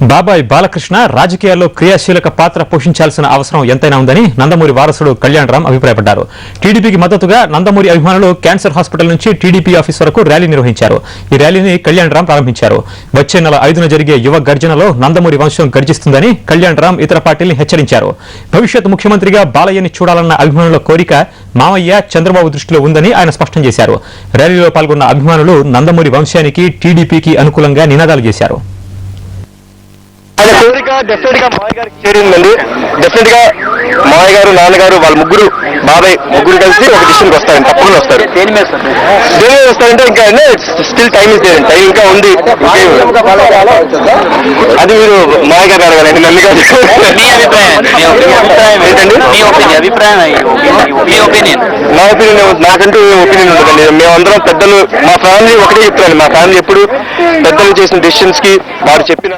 బాబాయ్ బాలకృష్ణ రాజకీయాల్లో క్రియాశీలక పాత్ర పోషించాల్సిన అవసరం ఎంతైనా ఉందని నందమూరి వారసుడు కళ్యాణ్ రామ్ అభిప్రాయపడ్డారు. టీడీపీకి మద్దతుగా నందమూరి అభిమానులు క్యాన్సర్ హాస్పిటల్ నుంచి టీడీపీ ఆఫీస్ వరకు ర్యాలీ నిర్వహించారు. ఈ ర్యాలీని కళ్యాణ్ రామ్ ప్రారంభించారు. వచ్చే నెల 5న జరిగే యువ గర్జనలో నందమూరి వంశం గర్జిస్తుందని కళ్యాణ్ రామ్ ఇతర పార్టీల్ని హెచ్చరించారు. భవిష్యత్ ముఖ్యమంత్రిగా బాలయ్యని చూడాలన్న అభిమానుల కోరిక మామయ్య చంద్రబాబు దృష్టిలో ఉందని ఆయన స్పష్టం చేశారు. ర్యాలీలో పాల్గొన్న అభిమానులు నందమూరి వంశానికి టీడీపీకి అనుకూలంగా నినాదాలు చేశారు. ఆయన కోరిక డెఫినెట్ గా మామయ్య గారికి చేరిందండి. డెఫినెట్ గా మామయ్య గారు, నాన్నగారు, వాళ్ళ ముగ్గురు, బాబాయ్ ముగ్గురు కలిసి ఒక డిసిషన్కి వస్తారు, తప్పకుండా వస్తారు. దేని మీద వస్తారంటే ఇంకా still time is there, time ఇంకా ఉంది. అది మీరు మామయ్య గారు అడగాలండి, నన్ను కాదు. నా ఒపీనియన్, నాకంటూ ఒపీనియన్ ఉండదండి. మేమందరం పెద్దలు, మా ఫ్యామిలీ ఒకటే చెప్తారండి. మా ఫ్యామిలీ ఎప్పుడు పెద్దలు చేసిన డెసిషన్స్ కి వారు చెప్పిన